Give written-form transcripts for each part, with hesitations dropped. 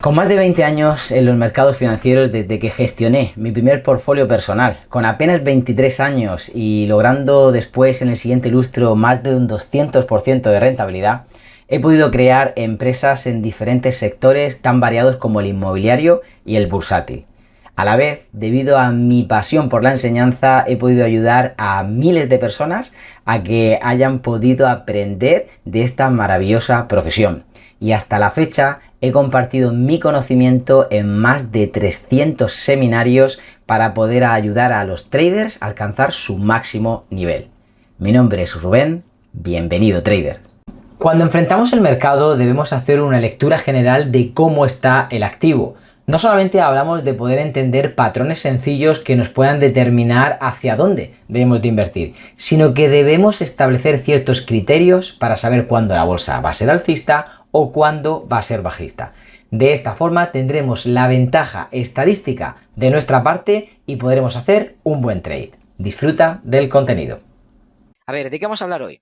Con más de 20 años en los mercados financieros desde que gestioné mi primer portfolio personal, con apenas 23 años y logrando después en el siguiente lustro más de un 200% de rentabilidad, he podido crear empresas en diferentes sectores tan variados como el inmobiliario y el bursátil. A la vez, debido a mi pasión por la enseñanza, he podido ayudar a miles de personas a que hayan podido aprender de esta maravillosa profesión. Y hasta la fecha he compartido mi conocimiento en más de 300 seminarios para poder ayudar a los traders a alcanzar su máximo nivel. Mi nombre es Rubén, bienvenido trader. Cuando enfrentamos el mercado debemos hacer una lectura general de cómo está el activo. No solamente hablamos de poder entender patrones sencillos que nos puedan determinar hacia dónde debemos de invertir, sino que debemos establecer ciertos criterios para saber cuándo la bolsa va a ser alcista o cuándo va a ser bajista. De esta forma tendremos la ventaja estadística de nuestra parte y podremos hacer un buen trade. Disfruta del contenido. A ver, ¿de qué vamos a hablar hoy?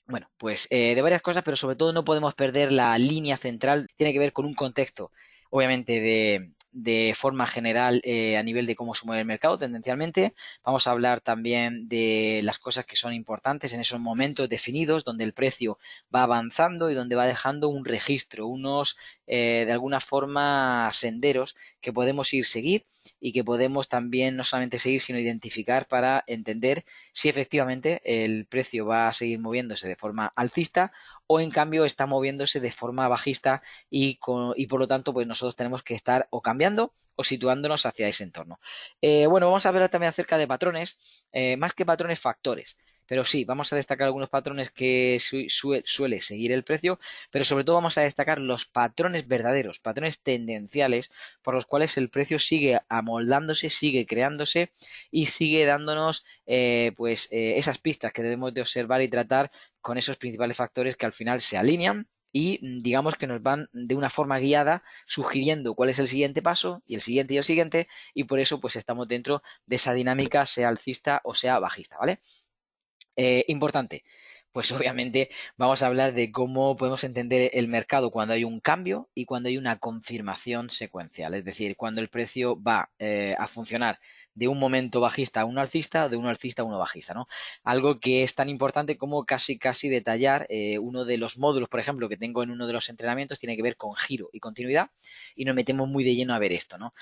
Bueno, pues de varias cosas, pero sobre todo no podemos perder la línea central. Tiene que ver con un contexto, obviamente, de forma general a nivel de cómo se mueve el mercado tendencialmente. Vamos a hablar también de las cosas que son importantes en esos momentos definidos donde el precio va avanzando y donde va dejando un registro, unos, de alguna forma, senderos que podemos seguir y que podemos también no solamente seguir, sino identificar para entender si efectivamente el precio va a seguir moviéndose de forma alcista o en cambio está moviéndose de forma bajista y por lo tanto pues nosotros tenemos que estar o cambiando o situándonos hacia ese entorno. Bueno, vamos a hablar también acerca de patrones, más que patrones, factores. Pero sí, vamos a destacar algunos patrones que suele seguir el precio, pero sobre todo vamos a destacar los patrones verdaderos, patrones tendenciales por los cuales el precio sigue amoldándose, sigue creándose y sigue dándonos esas pistas que debemos de observar y tratar con esos principales factores que al final se alinean y digamos que nos van de una forma guiada sugiriendo cuál es el siguiente paso y el siguiente y el siguiente y por eso pues estamos dentro de esa dinámica sea alcista o sea bajista, ¿vale? Importante, pues obviamente vamos a hablar de cómo podemos entender el mercado cuando hay un cambio y cuando hay una confirmación secuencial, es decir, cuando el precio va a funcionar de un momento bajista a uno alcista o de uno alcista a uno bajista, ¿no? Algo que es tan importante como casi detallar uno de los módulos, por ejemplo, que tengo en uno de los entrenamientos, tiene que ver con giro y continuidad y nos metemos muy de lleno a ver esto, ¿no?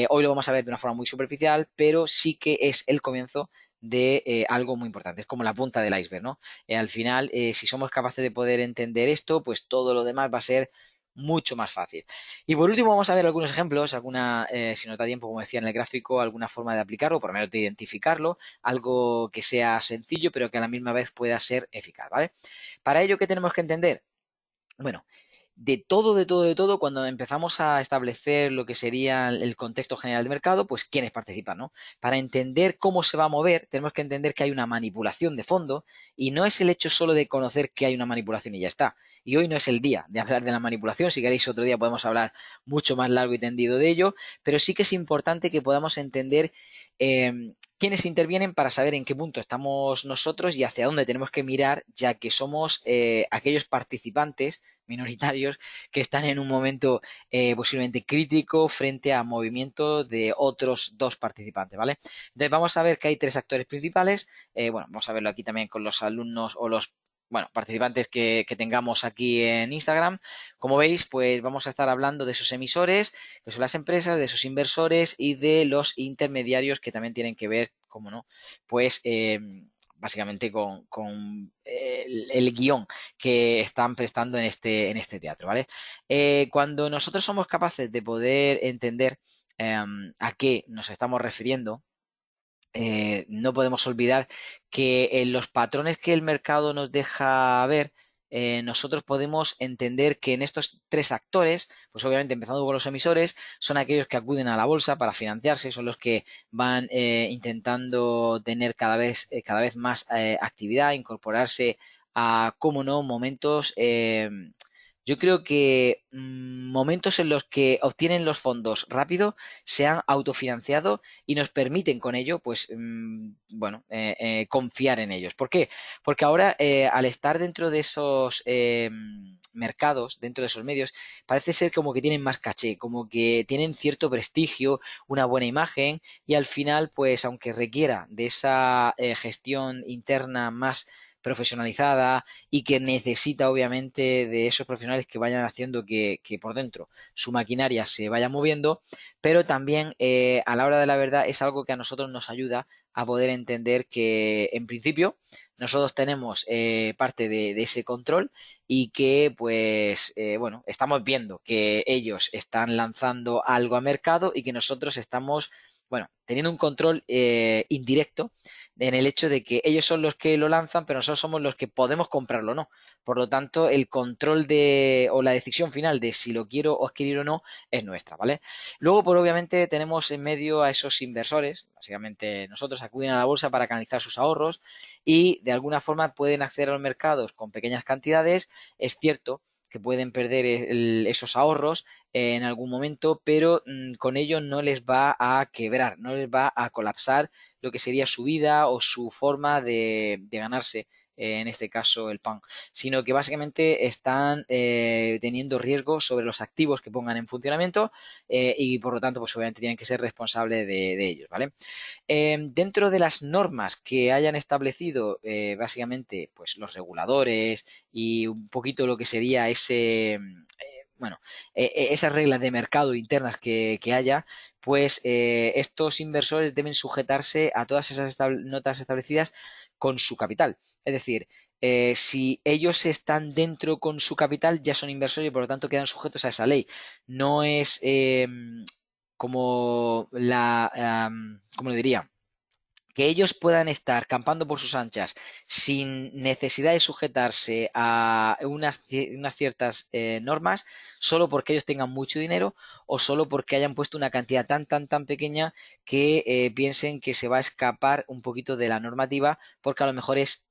Hoy lo vamos a ver de una forma muy superficial, pero sí que es el comienzo de algo muy importante, es como la punta del iceberg, ¿no? Al final, si somos capaces de poder entender esto, pues todo lo demás va a ser mucho más fácil. Y por último vamos a ver algunos ejemplos, si nos da tiempo, como decía en el gráfico, alguna forma de aplicarlo, por lo menos de identificarlo, algo que sea sencillo, pero que a la misma vez pueda ser eficaz, ¿vale? Para ello, ¿qué tenemos que entender? Bueno, de todo, cuando empezamos a establecer lo que sería el contexto general de mercado, pues quiénes participan, ¿no? Para entender cómo se va a mover, tenemos que entender que hay una manipulación de fondo y no es el hecho solo de conocer que hay una manipulación y ya está. Y hoy no es el día de hablar de la manipulación, si queréis otro día podemos hablar mucho más largo y tendido de ello, pero sí que es importante que podamos entender quiénes intervienen para saber en qué punto estamos nosotros y hacia dónde tenemos que mirar, ya que somos aquellos participantes minoritarios que están en un momento posiblemente crítico frente a movimientos de otros dos participantes, ¿vale? Entonces vamos a ver que hay tres actores principales. Bueno, vamos a verlo aquí también con los alumnos o los participantes que tengamos aquí en Instagram. Como veis, pues vamos a estar hablando de esos emisores, que son las empresas, de esos inversores y de los intermediarios que también tienen que ver, como no, pues básicamente con el guión que están prestando en este teatro, ¿vale? Cuando nosotros somos capaces de poder entender a qué nos estamos refiriendo, no podemos olvidar que en los patrones que el mercado nos deja ver, nosotros podemos entender que en estos tres actores, pues obviamente empezando con los emisores, son aquellos que acuden a la bolsa para financiarse, son los que van intentando tener cada vez más actividad, incorporarse a, cómo no, momentos yo creo que momentos en los que obtienen los fondos rápido, se han autofinanciado y nos permiten con ello, pues, confiar en ellos. ¿Por qué? Porque ahora, al estar dentro de esos mercados, dentro de esos medios, parece ser como que tienen más caché, como que tienen cierto prestigio, una buena imagen y al final, pues aunque requiera de esa gestión interna más profesionalizada y que necesita obviamente de esos profesionales que vayan haciendo que por dentro su maquinaria se vaya moviendo, pero también a la hora de la verdad es algo que a nosotros nos ayuda a poder entender que en principio nosotros tenemos parte de ese control y que pues bueno, estamos viendo que ellos están lanzando algo a mercado y que nosotros estamos, bueno, teniendo un control indirecto en el hecho de que ellos son los que lo lanzan, pero nosotros somos los que podemos comprarlo o no. Por lo tanto, el control de o la decisión final de si lo quiero adquirir o no es nuestra, ¿vale? Luego, por obviamente, tenemos en medio a esos inversores, básicamente nosotros acuden a la bolsa para canalizar sus ahorros y de alguna forma pueden acceder a los mercados con pequeñas cantidades. Es cierto que pueden perder esos ahorros en algún momento, pero con ello no les va a quebrar, no les va a colapsar lo que sería su vida o su forma de ganarse, en este caso el pan, sino que básicamente están teniendo riesgo sobre los activos que pongan en funcionamiento y por lo tanto pues obviamente tienen que ser responsables de ellos, ¿vale? Dentro de las normas que hayan establecido básicamente pues los reguladores y un poquito lo que sería bueno, esas reglas de mercado internas que haya, pues estos inversores deben sujetarse a todas esas notas establecidas con su capital. Es decir, si ellos están dentro con su capital, ya son inversores y por lo tanto quedan sujetos a esa ley. No es como ¿cómo lo diría? Que ellos puedan estar campando por sus anchas sin necesidad de sujetarse a unas ciertas normas, solo porque ellos tengan mucho dinero o solo porque hayan puesto una cantidad tan pequeña que piensen que se va a escapar un poquito de la normativa porque a lo mejor es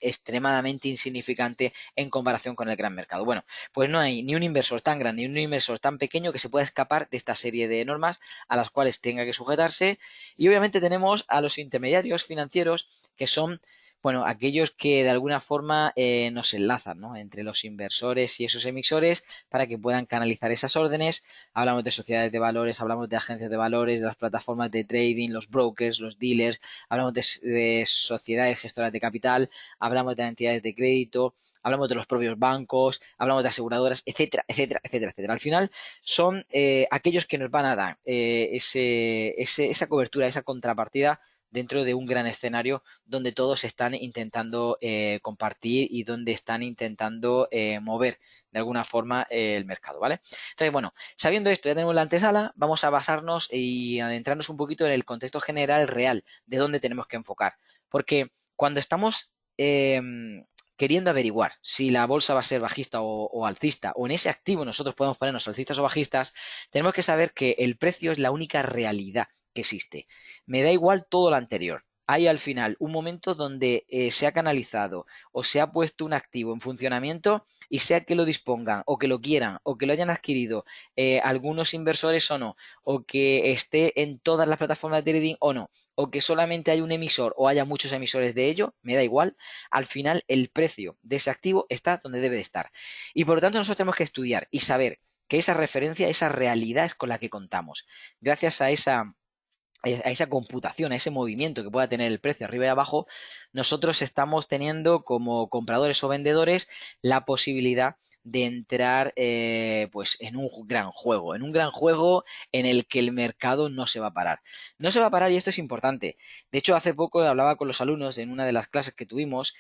extremadamente insignificante en comparación con el gran mercado. Bueno, pues no hay ni un inversor tan grande ni un inversor tan pequeño que se pueda escapar de esta serie de normas a las cuales tenga que sujetarse y obviamente tenemos a los intermediarios financieros que son, bueno, aquellos que de alguna forma nos enlazan, ¿no? Entre los inversores y esos emisores para que puedan canalizar esas órdenes. Hablamos de sociedades de valores, hablamos de agencias de valores, de las plataformas de trading, los brokers, los dealers, hablamos de sociedades gestoras de capital, hablamos de entidades de crédito, hablamos de los propios bancos, hablamos de aseguradoras, etcétera, etcétera, etcétera, etcétera. Al final son aquellos que nos van a dar esa cobertura, esa contrapartida dentro de un gran escenario donde todos están intentando compartir y donde están intentando mover de alguna forma el mercado, ¿vale? Entonces, bueno, sabiendo esto, ya tenemos la antesala, vamos a basarnos y adentrarnos un poquito en el contexto general real de dónde tenemos que enfocar. Porque cuando estamos queriendo averiguar si la bolsa va a ser bajista o alcista, o en ese activo nosotros podemos ponernos alcistas o bajistas, tenemos que saber que el precio es la única realidad que existe. Me da igual todo lo anterior. Hay al final un momento donde se ha canalizado o se ha puesto un activo en funcionamiento y sea que lo dispongan o que lo quieran o que lo hayan adquirido algunos inversores o no, o que esté en todas las plataformas de trading o no, o que solamente hay un emisor o haya muchos emisores de ello, me da igual, al final el precio de ese activo está donde debe de estar. Y por lo tanto nosotros tenemos que estudiar y saber que esa referencia, esa realidad es con la que contamos. Gracias a esa computación, a ese movimiento que pueda tener el precio arriba y abajo, nosotros estamos teniendo como compradores o vendedores la posibilidad de entrar pues en en un gran juego en el que el mercado no se va a parar. No se va a parar y esto es importante. De hecho, hace poco hablaba con los alumnos en una de las clases que tuvimos,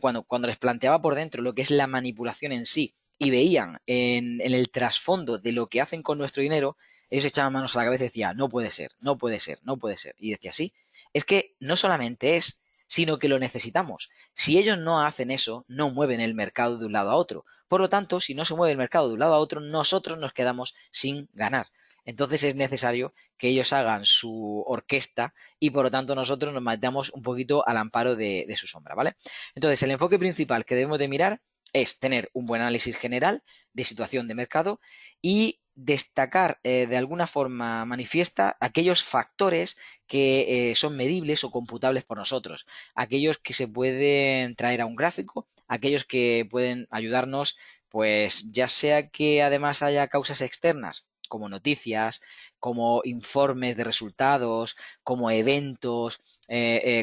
cuando les planteaba por dentro lo que es la manipulación en sí y veían en el trasfondo de lo que hacen con nuestro dinero, ellos echaban manos a la cabeza y decían, no puede ser, no puede ser, no puede ser. Y decía, sí, es que no solamente es, sino que lo necesitamos. Si ellos no hacen eso, no mueven el mercado de un lado a otro. Por lo tanto, si no se mueve el mercado de un lado a otro, nosotros nos quedamos sin ganar. Entonces es necesario que ellos hagan su orquesta y por lo tanto nosotros nos mantengamos un poquito al amparo de su sombra, ¿vale? Entonces el enfoque principal que debemos de mirar es tener un buen análisis general de situación de mercado y destacar de alguna forma manifiesta aquellos factores que son medibles o computables por nosotros, aquellos que se pueden traer a un gráfico, aquellos que pueden ayudarnos Pues ya sea que además haya causas externas, como noticias, como informes de resultados, como eventos,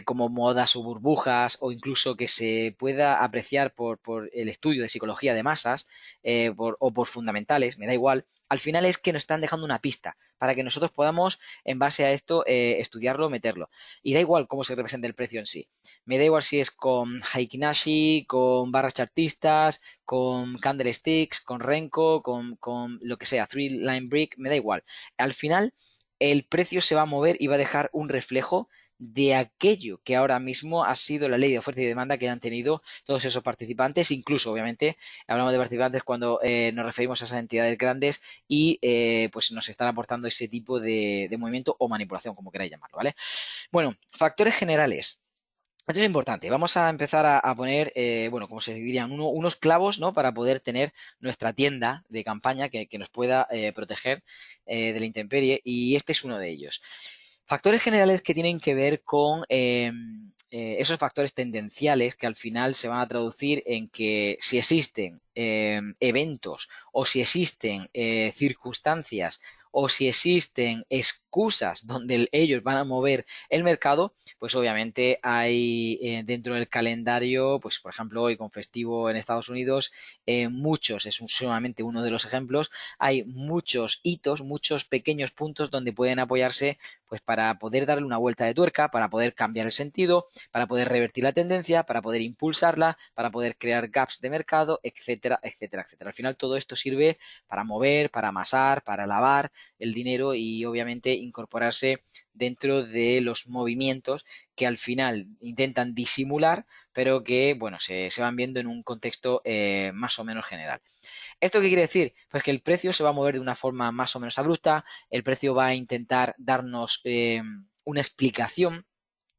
como modas o burbujas, o incluso que se pueda apreciar por el estudio de psicología de masas o por fundamentales, me da igual. Al final es que nos están dejando una pista para que nosotros podamos, en base a esto, estudiarlo, meterlo. Y da igual cómo se representa el precio en sí. Me da igual si es con Heikin-Ashi, con barras chartistas, con candlesticks, con Renko, con lo que sea, Three Line Break, me da igual. Al final, el precio se va a mover y va a dejar un reflejo de aquello que ahora mismo ha sido la ley de oferta y demanda que han tenido todos esos participantes, incluso obviamente hablamos de participantes cuando nos referimos a esas entidades grandes y pues nos están aportando ese tipo de movimiento o manipulación, como queráis llamarlo, ¿vale? Bueno, factores generales. Esto es importante. Vamos a empezar a poner, bueno, como se dirían, unos clavos, ¿no? Para poder tener nuestra tienda de campaña que nos pueda proteger de la intemperie. Y este es uno de ellos. Factores generales que tienen que ver con esos factores tendenciales que al final se van a traducir en que si existen eventos o si existen circunstancias o si existen excusas donde ellos van a mover el mercado, pues obviamente hay dentro del calendario, pues por ejemplo hoy con festivo en Estados Unidos, muchos, es solamente uno de los ejemplos, hay muchos hitos, muchos pequeños puntos donde pueden apoyarse pues para poder darle una vuelta de tuerca, para poder cambiar el sentido, para poder revertir la tendencia, para poder impulsarla, para poder crear gaps de mercado, etcétera, etcétera, etcétera. Al final todo esto sirve para mover, para amasar, para lavar el dinero y obviamente incorporarse dentro de los movimientos que al final intentan disimular, pero que, bueno, se van viendo en un contexto más o menos general. ¿Esto qué quiere decir? Pues que el precio se va a mover de una forma más o menos abrupta, el precio va a intentar darnos una explicación,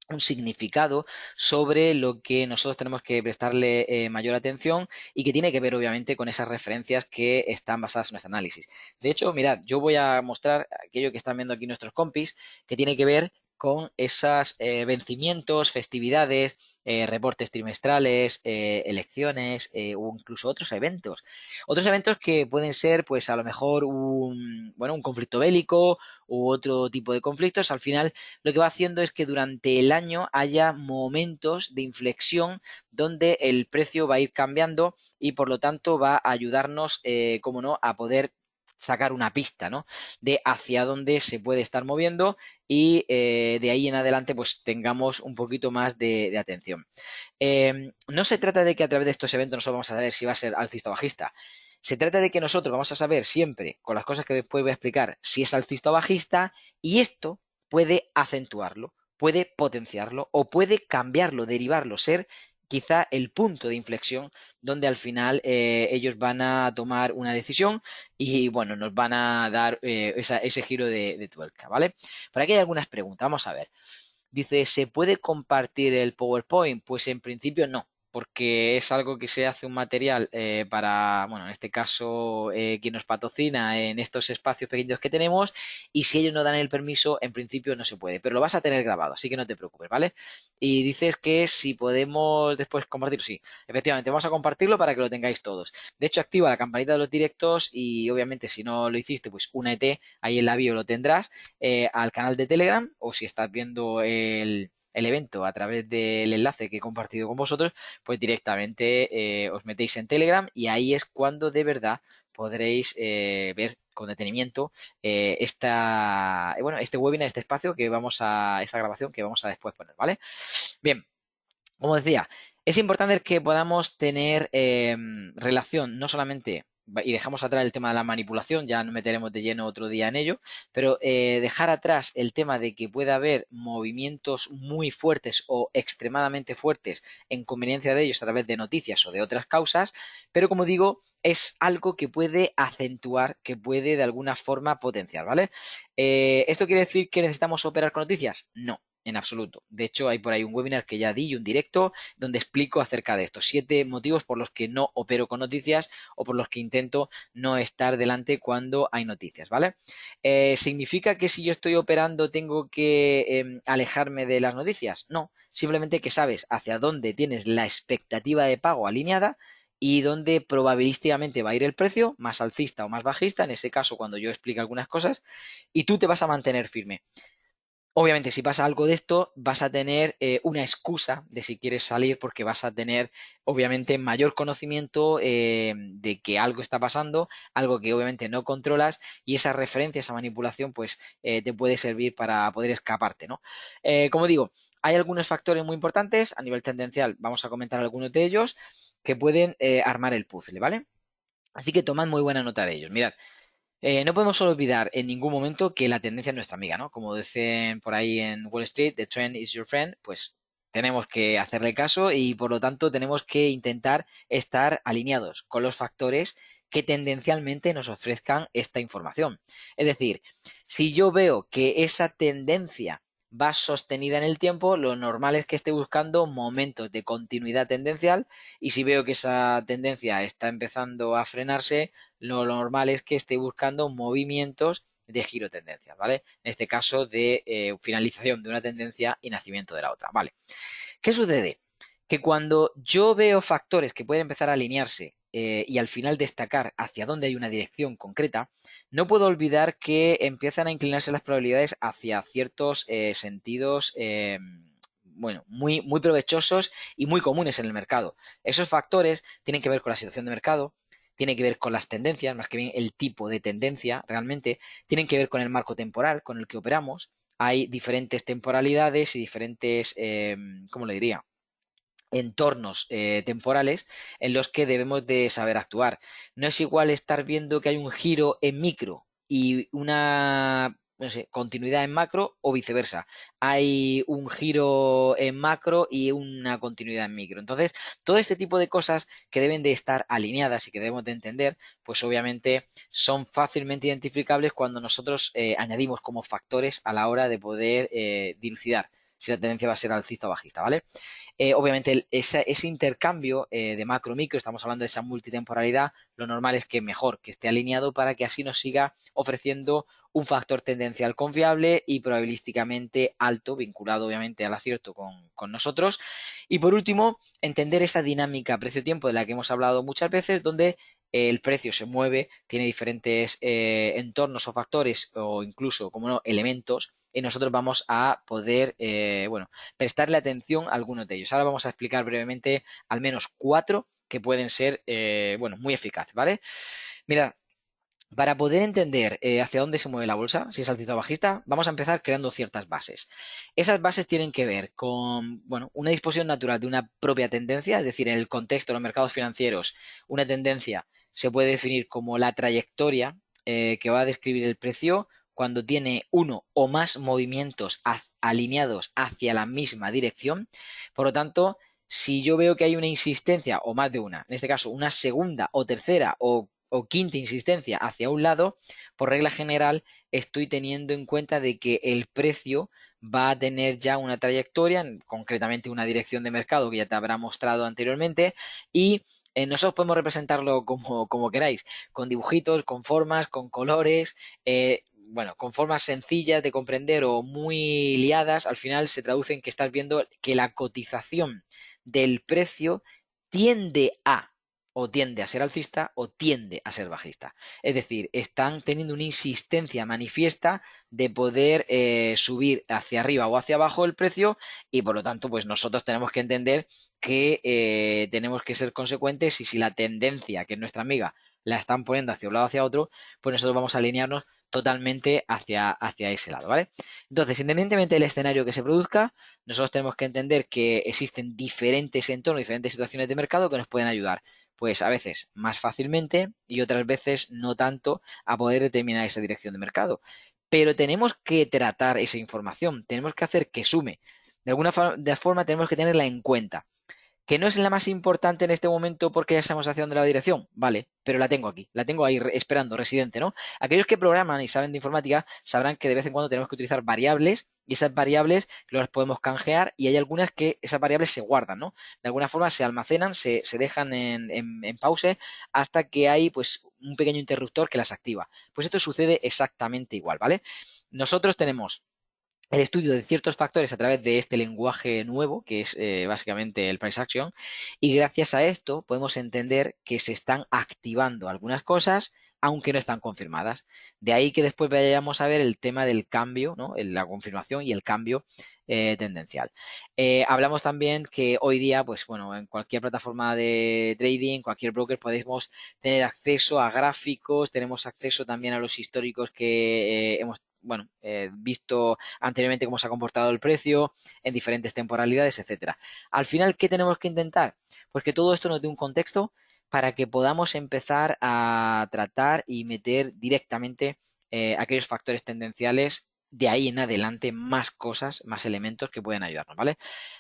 un significado sobre lo que nosotros tenemos que prestarle mayor atención y que tiene que ver obviamente con esas referencias que están basadas en nuestro análisis. De hecho, mirad, yo voy a mostrar aquello que están viendo aquí nuestros compis, que tiene que ver con esos vencimientos, festividades, reportes trimestrales, elecciones o incluso otros eventos. Otros eventos que pueden ser, pues a lo mejor bueno, un conflicto bélico u otro tipo de conflictos. Al final lo que va haciendo es que durante el año haya momentos de inflexión donde el precio va a ir cambiando y por lo tanto va a ayudarnos, como no, a poder sacar una pista, ¿no? De hacia dónde se puede estar moviendo y de ahí en adelante pues tengamos un poquito más de atención. No se trata de que a través de estos eventos nosotros vamos a saber si va a ser alcista o bajista. Se trata de que nosotros vamos a saber siempre, con las cosas que después voy a explicar, si es alcista o bajista, y esto puede acentuarlo, puede potenciarlo o puede cambiarlo, derivarlo, ser quizá el punto de inflexión donde al final ellos van a tomar una decisión y bueno, nos van a dar ese giro de tuerca, ¿vale? Por aquí hay algunas preguntas, vamos a ver. Dice, ¿se puede compartir el PowerPoint? Pues en principio no, porque es algo que se hace un material para, bueno, en este caso, quien nos patrocina en estos espacios pequeños que tenemos, y si ellos no dan el permiso, en principio no se puede, pero lo vas a tener grabado, así que no te preocupes, ¿vale? Y dices que si podemos después compartirlo, sí, efectivamente, vamos a compartirlo para que lo tengáis todos. De hecho, activa la campanita de los directos y obviamente si no lo hiciste, pues únete, ahí en la bio lo tendrás al canal de Telegram o si estás viendo el evento a través del enlace que he compartido con vosotros, pues directamente os metéis en Telegram y ahí es cuando de verdad podréis ver con detenimiento bueno, este webinar, este espacio que esta grabación que vamos a después poner, ¿vale? Bien, como decía, es importante que podamos tener relación no solamente, y dejamos atrás el tema de la manipulación, ya nos meteremos de lleno otro día en ello, pero dejar atrás el tema de que pueda haber movimientos muy fuertes o extremadamente fuertes en conveniencia de ellos a través de noticias o de otras causas, pero como digo, es algo que puede acentuar, que puede de alguna forma potenciar, ¿vale? ¿Esto quiere decir que necesitamos operar con noticias? No. En absoluto. De hecho, hay por ahí un webinar que ya di y un directo donde explico acerca de estos 7 motivos por los que no opero con noticias o por los que intento no estar delante cuando hay noticias, ¿vale? ¿Significa que si yo estoy operando tengo que alejarme de las noticias? No, simplemente que sabes hacia dónde tienes la expectativa de pago alineada y donde probabilísticamente va a ir el precio, más alcista o más bajista, en ese caso cuando yo explique algunas cosas, y tú te vas a mantener firme. Obviamente, si pasa algo de esto, vas a tener una excusa de si quieres salir, porque vas a tener, obviamente, mayor conocimiento de que algo está pasando, algo que obviamente no controlas, y esa referencia, esa manipulación, pues te puede servir para poder escaparte, ¿no? Como digo, hay algunos factores muy importantes a nivel tendencial, vamos a comentar algunos de ellos, que pueden armar el puzzle, ¿vale? Así que tomad muy buena nota de ellos. Mirad, no podemos olvidar en ningún momento que la tendencia es nuestra amiga, ¿no? Como dicen por ahí en Wall Street, the trend is your friend, pues tenemos que hacerle caso y por lo tanto tenemos que intentar estar alineados con los factores que tendencialmente nos ofrezcan esta información. Es decir, si yo veo que esa tendencia va sostenida en el tiempo, lo normal es que esté buscando momentos de continuidad tendencial, y si veo que esa tendencia está empezando a frenarse, lo normal es que esté buscando movimientos de giro tendencial, ¿vale? En este caso de finalización de una tendencia y nacimiento de la otra, ¿vale? ¿Qué sucede? Que cuando yo veo factores que pueden empezar a alinearse y al final destacar hacia dónde hay una dirección concreta, no puedo olvidar que empiezan a inclinarse las probabilidades hacia ciertos sentidos, bueno, muy provechosos y muy comunes en el mercado. Esos factores tienen que ver con la situación de mercado, tienen que ver con las tendencias, más que bien el tipo de tendencia realmente, tienen que ver con el marco temporal con el que operamos. Hay diferentes temporalidades y diferentes, ¿cómo le diría? Entornos temporales en los que debemos de saber actuar. No es igual estar viendo que hay un giro en micro y una, no sé, continuidad en macro, o viceversa. Hay un giro en macro y una continuidad en micro. Entonces, todo este tipo de cosas que deben de estar alineadas y que debemos de entender, pues obviamente son fácilmente identificables cuando nosotros añadimos como factores a la hora de poder dilucidar si la tendencia va a ser alcista o bajista, ¿vale? Obviamente ese intercambio de macro-micro, estamos hablando de esa multitemporalidad, lo normal es que mejor que esté alineado para que así nos siga ofreciendo un factor tendencial confiable y probabilísticamente alto, vinculado obviamente al acierto con nosotros. Y por último, entender esa dinámica precio-tiempo de la que hemos hablado muchas veces, donde el precio se mueve, tiene diferentes entornos o factores o incluso, como no, elementos, y nosotros vamos a poder, bueno, prestarle atención a algunos de ellos. Ahora vamos a explicar brevemente al menos 4 que pueden ser, bueno, muy eficaces, ¿vale? Mira, para poder entender hacia dónde se mueve la bolsa, si es alcista o bajista, vamos a empezar creando ciertas bases. Esas bases tienen que ver con, bueno, una disposición natural de una propia tendencia, es decir, en el contexto de los mercados financieros, una tendencia se puede definir como la trayectoria que va a describir el precio cuando tiene uno o más movimientos alineados hacia la misma dirección. Por lo tanto, si yo veo que hay una insistencia, o más de una, en este caso una segunda o tercera o quinta insistencia hacia un lado, por regla general estoy teniendo en cuenta de que el precio va a tener ya una trayectoria, concretamente una dirección de mercado que ya te habrá mostrado anteriormente, y nosotros podemos representarlo como queráis, con dibujitos, con formas, con colores, bueno, con formas sencillas de comprender o muy liadas. Al final se traduce en que estás viendo que la cotización del precio tiende a o tiende a ser alcista o tiende a ser bajista. Es decir, están teniendo una insistencia manifiesta de poder subir hacia arriba o hacia abajo el precio, y por lo tanto, pues nosotros tenemos que entender que tenemos que ser consecuentes, y si la tendencia, que es nuestra amiga, la están poniendo hacia un lado o hacia otro, pues nosotros vamos a alinearnos totalmente hacia ese lado, ¿vale? Entonces, independientemente del escenario que se produzca, nosotros tenemos que entender que existen diferentes entornos, diferentes situaciones de mercado que nos pueden ayudar, pues a veces más fácilmente y otras veces no tanto, a poder determinar esa dirección de mercado. Pero tenemos que tratar esa información, tenemos que hacer que sume. De alguna forma tenemos que tenerla en cuenta. ¿Que no es la más importante en este momento porque ya sabemos hacia dónde la dirección? Vale, pero la tengo aquí, la tengo ahí esperando, residente, ¿no? Aquellos que programan y saben de informática sabrán que de vez en cuando tenemos que utilizar variables, y esas variables las podemos canjear, y hay algunas que esas variables se guardan, ¿no? De alguna forma se almacenan, se dejan en pause hasta que hay pues un pequeño interruptor que las activa. Pues esto sucede exactamente igual, ¿vale? Nosotros tenemos el estudio de ciertos factores a través de este lenguaje nuevo, que es básicamente el price action, y gracias a esto podemos entender que se están activando algunas cosas, aunque no están confirmadas. De ahí que después vayamos a ver el tema del cambio, ¿no? La confirmación y el cambio tendencial. Hablamos también que hoy día, pues bueno, en cualquier plataforma de trading, cualquier broker, podemos tener acceso a gráficos, tenemos acceso también a los históricos que hemos, bueno, visto anteriormente cómo se ha comportado el precio en diferentes temporalidades, etcétera. Al final, ¿qué tenemos que intentar? Pues que todo esto nos dé un contexto para que podamos empezar a tratar y meter directamente aquellos factores tendenciales de ahí en adelante, más cosas, más elementos que pueden ayudarnos, ¿vale?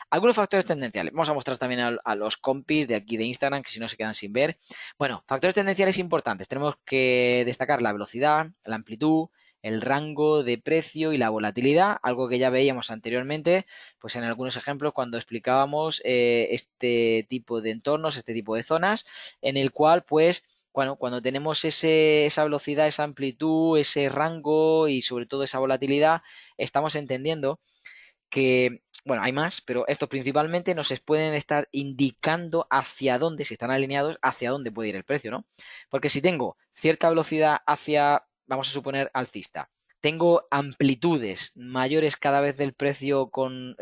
Algunos factores tendenciales. Vamos a mostrar también a los compis de aquí de Instagram, que si no se quedan sin ver. Bueno, factores tendenciales importantes. Tenemos que destacar la velocidad, la amplitud, el rango de precio y la volatilidad, algo que ya veíamos anteriormente, pues en algunos ejemplos cuando explicábamos este tipo de entornos, este tipo de zonas, en el cual pues bueno, cuando tenemos esa velocidad, esa amplitud, ese rango y sobre todo esa volatilidad, estamos entendiendo que, bueno, hay más, pero estos principalmente nos pueden estar indicando hacia dónde, si están alineados, hacia dónde puede ir el precio, ¿no? Porque si tengo cierta velocidad hacia, vamos a suponer, alcista, tengo amplitudes mayores cada vez del precio con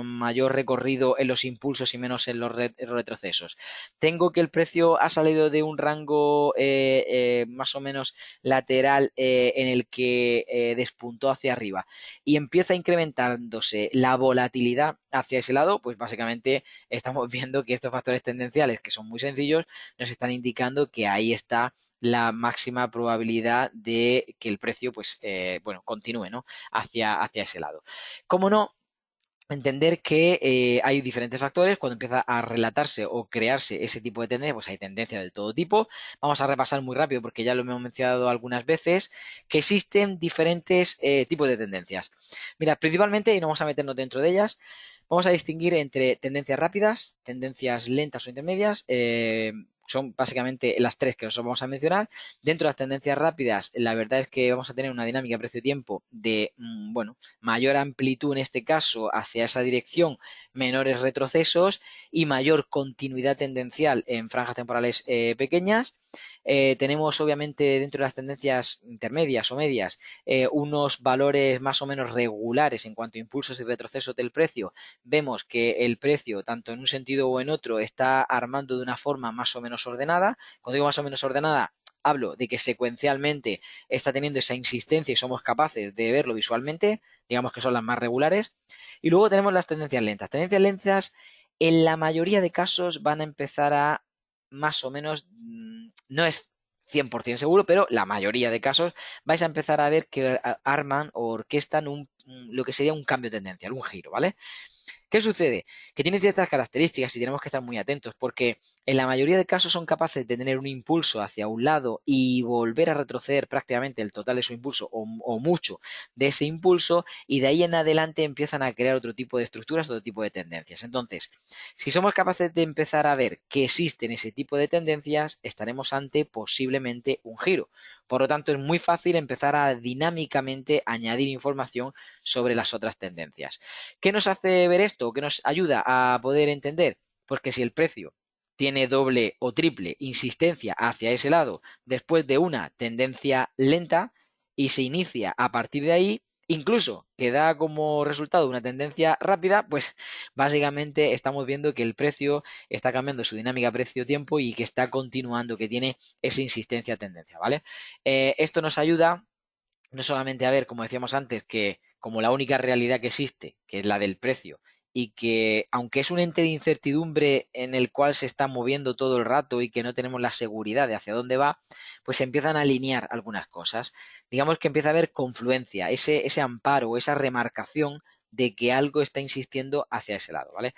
mayor recorrido en los impulsos y menos en los retrocesos. Tengo que el precio ha salido de un rango más o menos lateral en el que despuntó hacia arriba y empieza incrementándose la volatilidad hacia ese lado, pues básicamente estamos viendo que estos factores tendenciales, que son muy sencillos, nos están indicando que ahí está la máxima probabilidad de que el precio, pues, bueno, continúe, ¿no? Hacia ese lado. Como no, entender que hay diferentes factores. Cuando empieza a relatarse o crearse ese tipo de tendencia, pues hay tendencias de todo tipo. Vamos a repasar muy rápido porque ya lo hemos mencionado algunas veces, que existen diferentes tipos de tendencias. Mira, principalmente, y no vamos a meternos dentro de ellas, vamos a distinguir entre tendencias rápidas, tendencias lentas o intermedias. Son básicamente las tres que nosotros vamos a mencionar. Dentro de las tendencias rápidas, la verdad es que vamos a tener una dinámica precio-tiempo de, bueno, mayor amplitud en este caso hacia esa dirección, menores retrocesos y mayor continuidad tendencial en franjas temporales pequeñas. Tenemos obviamente dentro de las tendencias intermedias o medias unos valores más o menos regulares en cuanto a impulsos y retrocesos del precio. Vemos que el precio, tanto en un sentido o en otro, está armando de una forma más o menos ordenada. Cuando digo más o menos ordenada, hablo de que secuencialmente está teniendo esa insistencia y somos capaces de verlo visualmente, digamos que son las más regulares. Y luego tenemos las tendencias lentas. Tendencias lentas en la mayoría de casos van a empezar a más o menos, no es 100% seguro, pero la mayoría de casos vais a empezar a ver que arman o orquestan lo que sería un cambio tendencial, un giro, ¿vale? ¿Qué sucede? Que tienen ciertas características y tenemos que estar muy atentos porque en la mayoría de casos son capaces de tener un impulso hacia un lado y volver a retroceder prácticamente el total de su impulso o mucho de ese impulso y de ahí en adelante empiezan a crear otro tipo de estructuras, otro tipo de tendencias. Entonces, si somos capaces de empezar a ver que existen ese tipo de tendencias, estaremos ante posiblemente un giro. Por lo tanto, es muy fácil empezar a dinámicamente añadir información sobre las otras tendencias. ¿Qué nos hace ver esto? ¿Qué nos ayuda a poder entender? Pues que si el precio tiene doble o triple insistencia hacia ese lado después de una tendencia lenta y se inicia a partir de ahí, incluso que da como resultado una tendencia rápida, pues básicamente estamos viendo que el precio está cambiando su dinámica precio-tiempo y que está continuando, que tiene esa insistencia tendencia, ¿vale? Esto nos ayuda no solamente a ver, como decíamos antes, que como la única realidad que existe, que es la del precio, y que aunque es un ente de incertidumbre en el cual se está moviendo todo el rato y que no tenemos la seguridad de hacia dónde va, pues se empiezan a alinear algunas cosas. Digamos que empieza a haber confluencia, ese amparo, esa remarcación de que algo está insistiendo hacia ese lado, ¿vale?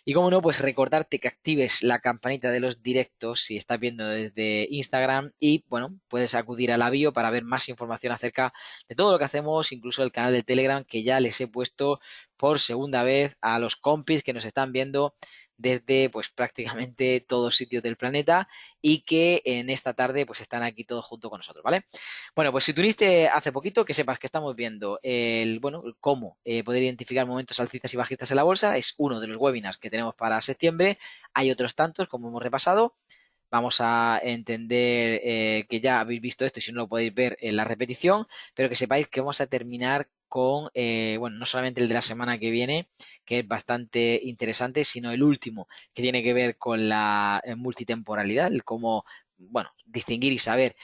Y como no, pues recordarte que actives la campanita de los directos si estás viendo desde Instagram y bueno, puedes acudir a la bio para ver más información acerca de todo lo que hacemos, incluso el canal de Telegram que ya les he puesto por segunda vez a los compis que nos están viendo desde pues prácticamente todos sitios del planeta y que en esta tarde pues están aquí todos junto con nosotros, ¿vale? Bueno, pues si te uniste hace poquito, que sepas que estamos viendo el cómo poder identificar momentos alcistas y bajistas en la bolsa. Es uno de los webinars que tenemos para septiembre. Hay otros tantos, como hemos repasado. Vamos a entender que ya habéis visto esto y si no lo podéis ver en la repetición, pero que sepáis que vamos a terminar con, bueno, no solamente el de la semana que viene, que es bastante interesante, sino el último, que tiene que ver con la multitemporalidad, el cómo, bueno, distinguir y saber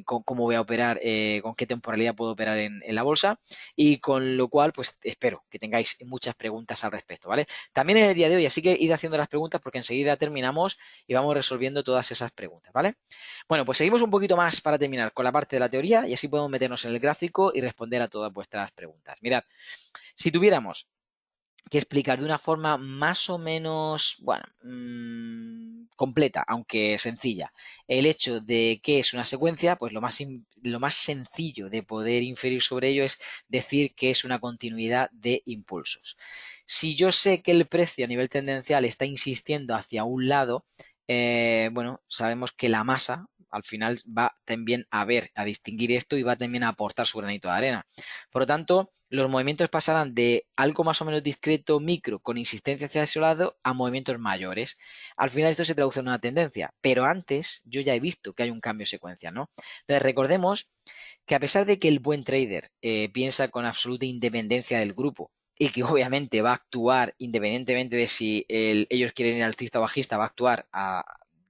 cómo voy a operar, con qué temporalidad puedo operar en la bolsa, y con lo cual, pues espero que tengáis muchas preguntas al respecto, ¿vale? También en el día de hoy, así que id haciendo las preguntas porque enseguida terminamos y vamos resolviendo todas esas preguntas, ¿vale? Bueno, pues seguimos un poquito más para terminar con la parte de la teoría y así podemos meternos en el gráfico y responder a todas vuestras preguntas. Mirad, si tuviéramos que explicar de una forma más o menos, bueno, completa, aunque sencilla, el hecho de qué es una secuencia, pues lo más sencillo de poder inferir sobre ello es decir que es una continuidad de impulsos. Si yo sé que el precio a nivel tendencial está insistiendo hacia un lado, bueno, sabemos que la masa al final va también a ver, a distinguir esto y va también a aportar su granito de arena. Por lo tanto, los movimientos pasarán de algo más o menos discreto, micro, con insistencia hacia ese lado, a movimientos mayores. Al final esto se traduce en una tendencia, pero antes yo ya he visto que hay un cambio secuencial, ¿no? Entonces recordemos que a pesar de que el buen trader piensa con absoluta independencia del grupo y que obviamente va a actuar independientemente de si ellos quieren ir alcista o bajista, va a actuar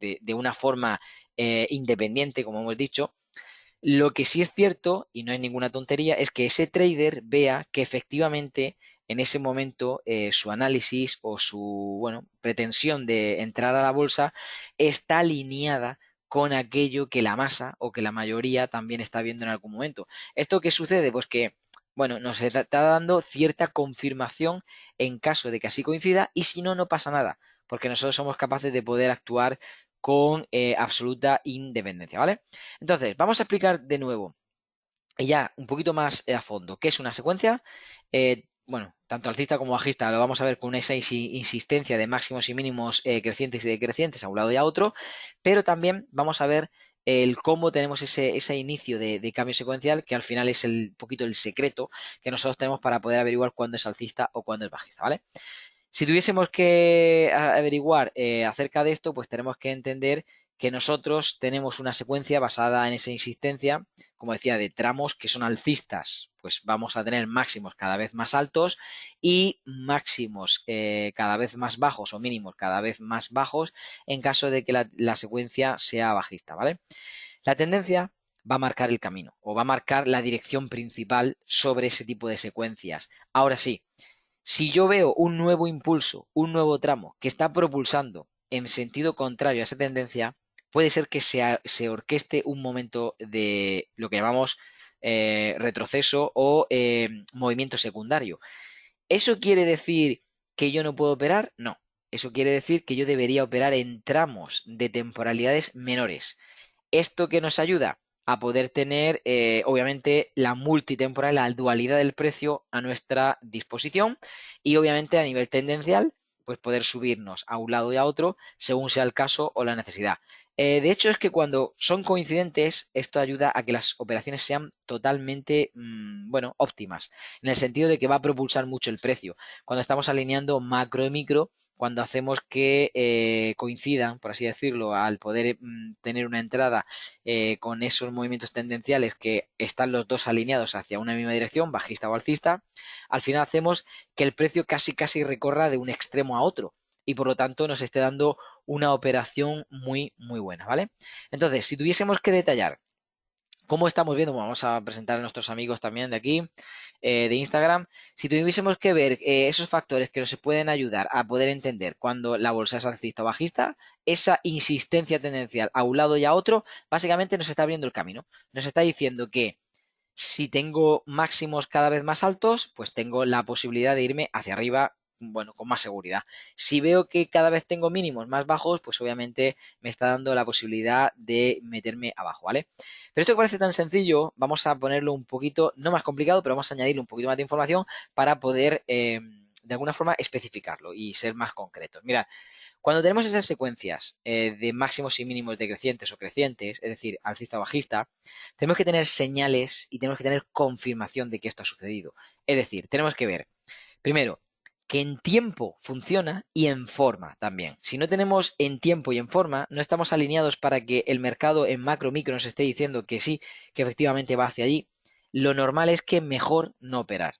de una forma independiente, como hemos dicho, lo que sí es cierto, y no es ninguna tontería, es que ese trader vea que efectivamente en ese momento su análisis o su bueno, pretensión de entrar a la bolsa está alineada con aquello que la masa o que la mayoría también está viendo en algún momento. ¿Esto qué sucede? Pues que bueno, nos está dando cierta confirmación en caso de que así coincida y si no, no pasa nada, porque nosotros somos capaces de poder actuar con absoluta independencia, ¿vale? Entonces, vamos a explicar de nuevo y ya un poquito más a fondo qué es una secuencia. Bueno, tanto alcista como bajista lo vamos a ver con esa insistencia de máximos y mínimos crecientes y decrecientes a un lado y a otro, pero también vamos a ver el cómo tenemos ese inicio de cambio secuencial, que al final es el poquito el secreto que nosotros tenemos para poder averiguar cuándo es alcista o cuándo es bajista, ¿vale? Si tuviésemos que averiguar acerca de esto, pues tenemos que entender que nosotros tenemos una secuencia basada en esa insistencia, como decía, de tramos que son alcistas, pues vamos a tener máximos cada vez más altos y máximos cada vez más bajos o mínimos cada vez más bajos en caso de que la secuencia sea bajista, ¿vale? La tendencia va a marcar el camino o va a marcar la dirección principal sobre ese tipo de secuencias. Ahora sí, si yo veo un nuevo impulso, un nuevo tramo que está propulsando en sentido contrario a esa tendencia, puede ser que se orqueste un momento de lo que llamamos retroceso o movimiento secundario. ¿Eso quiere decir que yo no puedo operar? No. Eso quiere decir que yo debería operar en tramos de temporalidades menores. ¿Esto que nos ayuda? A poder tener, obviamente, la multitemporal, la dualidad del precio a nuestra disposición y, obviamente, a nivel tendencial, pues poder subirnos a un lado y a otro según sea el caso o la necesidad. De hecho, es que cuando son coincidentes, esto ayuda a que las operaciones sean totalmente, bueno, óptimas, en el sentido de que va a propulsar mucho el precio. Cuando estamos alineando macro y micro, cuando hacemos que coincidan, por así decirlo, al poder tener una entrada con esos movimientos tendenciales que están los dos alineados hacia una misma dirección, bajista o alcista, al final hacemos que el precio casi casi recorra de un extremo a otro y por lo tanto nos esté dando una operación muy muy buena, ¿vale? Entonces, si tuviésemos que detallar cómo estamos viendo, bueno, vamos a presentar a nuestros amigos también de aquí, de Instagram. Si tuviésemos que ver esos factores que nos pueden ayudar a poder entender cuando la bolsa es alcista o bajista, esa insistencia tendencial a un lado y a otro, básicamente nos está abriendo el camino. Nos está diciendo que si tengo máximos cada vez más altos, pues tengo la posibilidad de irme hacia arriba, bueno, con más seguridad. Si veo que cada vez tengo mínimos más bajos, pues obviamente me está dando la posibilidad de meterme abajo, ¿vale? Pero esto que parece tan sencillo, vamos a ponerlo un poquito, no más complicado, pero vamos a añadirle un poquito más de información para poder de alguna forma especificarlo y ser más concretos. Mirad, cuando tenemos esas secuencias de máximos y mínimos decrecientes o crecientes, es decir, alcista o bajista, tenemos que tener señales y tenemos que tener confirmación de que esto ha sucedido. Es decir, tenemos que ver, primero, que en tiempo funciona y en forma también. Si no tenemos en tiempo y en forma, no estamos alineados para que el mercado en macro micro nos esté diciendo que sí, que efectivamente va hacia allí. Lo normal es que mejor no operar.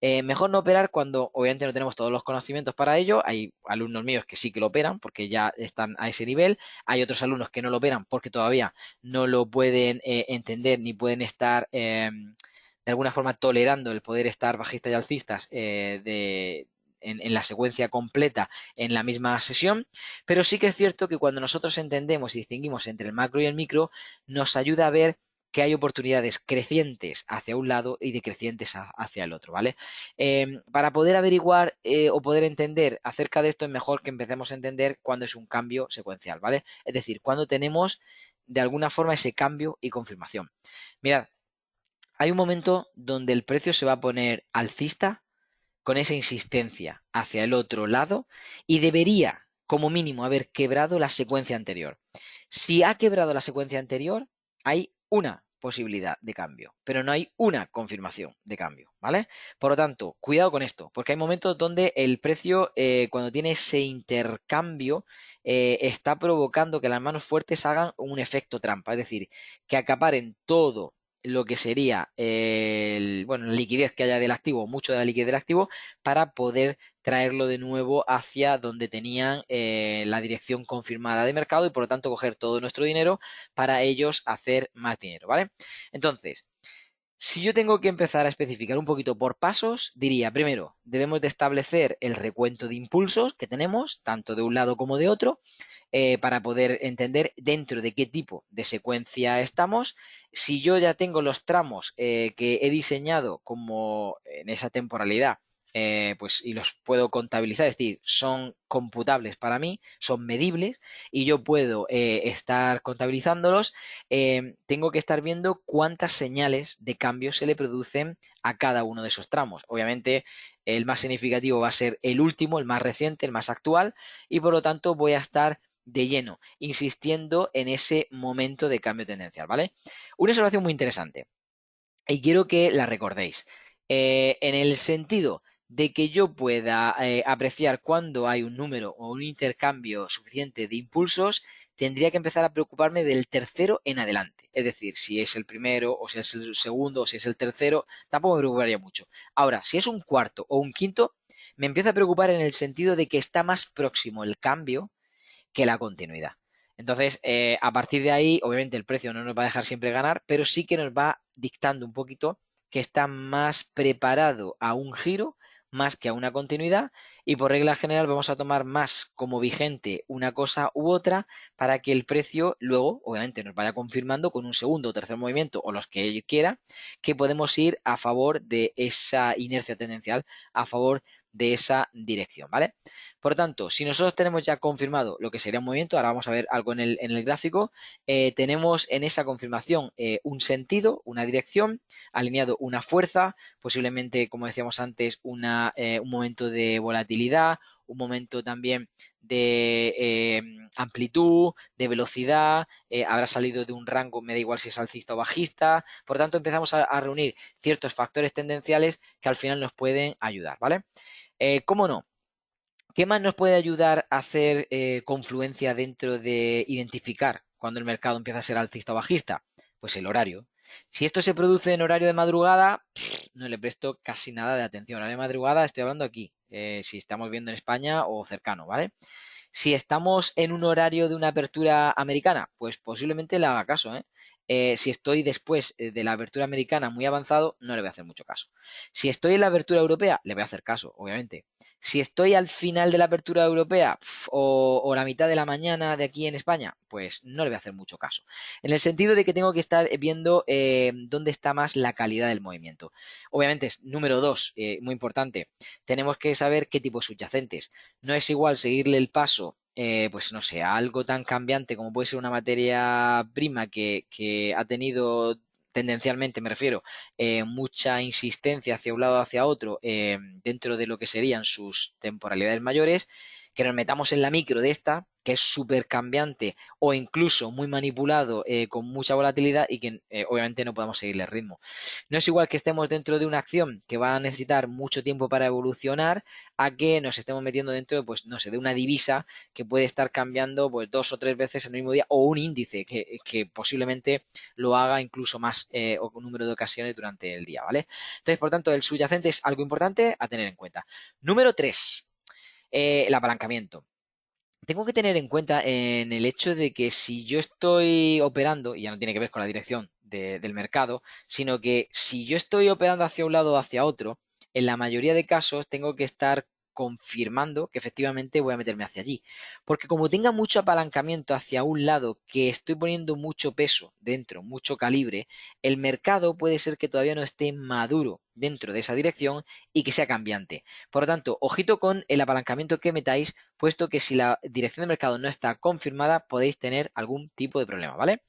Mejor no operar cuando obviamente no tenemos todos los conocimientos para ello. Hay alumnos míos que sí que lo operan porque ya están a ese nivel. Hay otros alumnos que no lo operan porque todavía no lo pueden entender ni pueden estar de alguna forma tolerando el poder estar bajistas y alcistas en la secuencia completa en la misma sesión. Pero sí que es cierto que cuando nosotros entendemos y distinguimos entre el macro y el micro, nos ayuda a ver que hay oportunidades crecientes hacia un lado y decrecientes hacia el otro, ¿vale? Para poder averiguar o poder entender acerca de esto es mejor que empecemos a entender cuándo es un cambio secuencial, ¿vale? Es decir, cuando tenemos de alguna forma ese cambio y confirmación. Mirad, hay un momento donde el precio se va a poner alcista con esa insistencia hacia el otro lado y debería, como mínimo, haber quebrado la secuencia anterior. Si ha quebrado la secuencia anterior, hay una posibilidad de cambio, pero no hay una confirmación de cambio, ¿vale? Por lo tanto, cuidado con esto, porque hay momentos donde el precio, cuando tiene ese intercambio, está provocando que las manos fuertes hagan un efecto trampa, es decir, que acaparen todo lo que sería bueno, la liquidez que haya del activo, mucho de la liquidez del activo, para poder traerlo de nuevo hacia donde tenían la dirección confirmada de mercado y por lo tanto coger todo nuestro dinero para ellos hacer más dinero, ¿vale? Entonces, si yo tengo que empezar a especificar un poquito por pasos, diría, primero, debemos de establecer el recuento de impulsos que tenemos, tanto de un lado como de otro, para poder entender dentro de qué tipo de secuencia estamos. Si yo ya tengo los tramos que he diseñado como en esa temporalidad, pues y los puedo contabilizar, es decir, son computables para mí, son medibles y yo puedo estar contabilizándolos, tengo que estar viendo cuántas señales de cambio se le producen a cada uno de esos tramos. Obviamente, el más significativo va a ser el último, el más reciente, el más actual, y por lo tanto voy a estar de lleno, insistiendo en ese momento de cambio tendencial, ¿vale? Una observación muy interesante y quiero que la recordéis. En el sentido de que yo pueda apreciar cuando hay un número o un intercambio suficiente de impulsos, tendría que empezar a preocuparme del tercero en adelante. Es decir, si es el primero, o si es el segundo, o si es el tercero, tampoco me preocuparía mucho. Ahora, si es un cuarto o un quinto, me empiezo a preocupar en el sentido de que está más próximo el cambio que la continuidad. Entonces, a partir de ahí, obviamente el precio no nos va a dejar siempre ganar, pero sí que nos va dictando un poquito que está más preparado a un giro más que a una continuidad y por regla general vamos a tomar más como vigente una cosa u otra para que el precio luego, obviamente, nos vaya confirmando con un segundo o tercer movimiento o los que él quiera, que podemos ir a favor de esa inercia tendencial, a favor de esa dirección, ¿vale? Por lo tanto, si nosotros tenemos ya confirmado lo que sería un movimiento, ahora vamos a ver algo en el gráfico, tenemos en esa confirmación un sentido, una dirección, alineado una fuerza, posiblemente, como decíamos antes, un momento de volatilidad, un momento también de amplitud, de velocidad, habrá salido de un rango, me da igual si es alcista o bajista, por tanto empezamos a reunir ciertos factores tendenciales que al final nos pueden ayudar, ¿vale? ¿Cómo no? ¿Qué más nos puede ayudar a hacer confluencia dentro de identificar cuando el mercado empieza a ser alcista o bajista? Pues el horario. Si esto se produce en horario de madrugada, no le presto casi nada de atención. Horario de madrugada estoy hablando aquí, si estamos viendo en España o cercano, ¿vale? Si estamos en un horario de una apertura americana, pues posiblemente le haga caso, ¿eh? Si estoy después de la apertura americana muy avanzado, no le voy a hacer mucho caso. Si estoy en la apertura europea, le voy a hacer caso, obviamente. Si estoy al final de la apertura europea o la mitad de la mañana de aquí en España, pues no le voy a hacer mucho caso. En el sentido de que tengo que estar viendo dónde está más la calidad del movimiento. Obviamente, número dos, muy importante, tenemos que saber qué tipo de subyacentes. No es igual seguirle el paso, pues no sé, a algo tan cambiante como puede ser una materia prima que ha tenido tendencialmente me refiero, mucha insistencia hacia un lado o hacia otro dentro de lo que serían sus temporalidades mayores, que nos metamos en la micro de esta, que es súper cambiante o incluso muy manipulado con mucha volatilidad y que obviamente no podamos seguirle el ritmo. No es igual que estemos dentro de una acción que va a necesitar mucho tiempo para evolucionar a que nos estemos metiendo dentro, pues no sé, de una divisa que puede estar cambiando pues 2 o 3 veces en el mismo día o un índice que posiblemente lo haga incluso más o con número de ocasiones durante el día, ¿vale? Entonces, por tanto, el subyacente es algo importante a tener en cuenta. Número 3, el apalancamiento. Tengo que tener en cuenta en el hecho de que si yo estoy operando, y ya no tiene que ver con la dirección del mercado, sino que si yo estoy operando hacia un lado o hacia otro, en la mayoría de casos tengo que estar confirmando que efectivamente voy a meterme hacia allí. Porque como tenga mucho apalancamiento hacia un lado, que estoy poniendo mucho peso dentro, mucho calibre, el mercado puede ser que todavía no esté maduro dentro de esa dirección y que sea cambiante. Por lo tanto, ojito con el apalancamiento que metáis, puesto que si la dirección de mercado no está confirmada, podéis tener algún tipo de problema, ¿vale?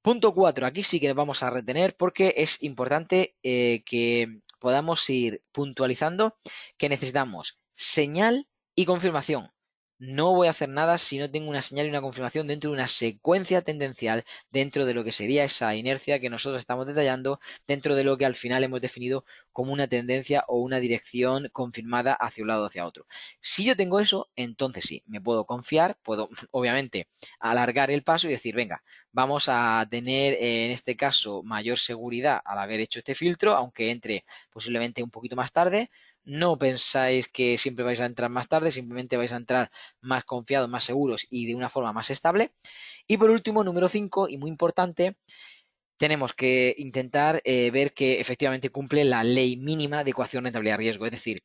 Punto 4, aquí sí que vamos a retener porque es importante que podamos ir puntualizando que necesitamos señal y confirmación. No voy a hacer nada si no tengo una señal y una confirmación dentro de una secuencia tendencial, dentro de lo que sería esa inercia que nosotros estamos detallando, dentro de lo que al final hemos definido como una tendencia o una dirección confirmada hacia un lado o hacia otro. Si yo tengo eso, entonces sí, me puedo confiar, puedo obviamente alargar el paso y decir, venga, vamos a tener en este caso mayor seguridad al haber hecho este filtro, aunque entre posiblemente un poquito más tarde. No pensáis que siempre vais a entrar más tarde, simplemente vais a entrar más confiados, más seguros y de una forma más estable. Y por último, número 5 y muy importante, tenemos que intentar ver que efectivamente cumple la ley mínima de ecuación rentabilidad-riesgo. Es decir,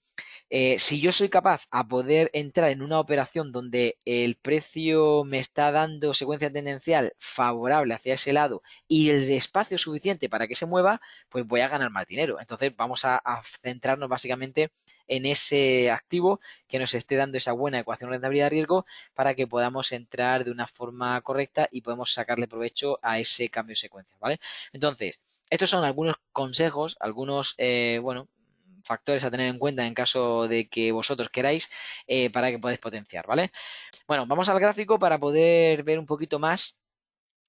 si yo soy capaz a poder entrar en una operación donde el precio me está dando secuencia tendencial favorable hacia ese lado y el espacio suficiente para que se mueva, pues voy a ganar más dinero. Entonces vamos a centrarnos básicamente en ese activo que nos esté dando esa buena ecuación rentabilidad-riesgo para que podamos entrar de una forma correcta y podemos sacarle provecho a ese cambio de secuencia, ¿vale? Entonces, estos son algunos consejos, algunos, bueno, factores a tener en cuenta en caso de que vosotros queráis para que podáis potenciar, ¿vale? Bueno, vamos al gráfico para poder ver un poquito más.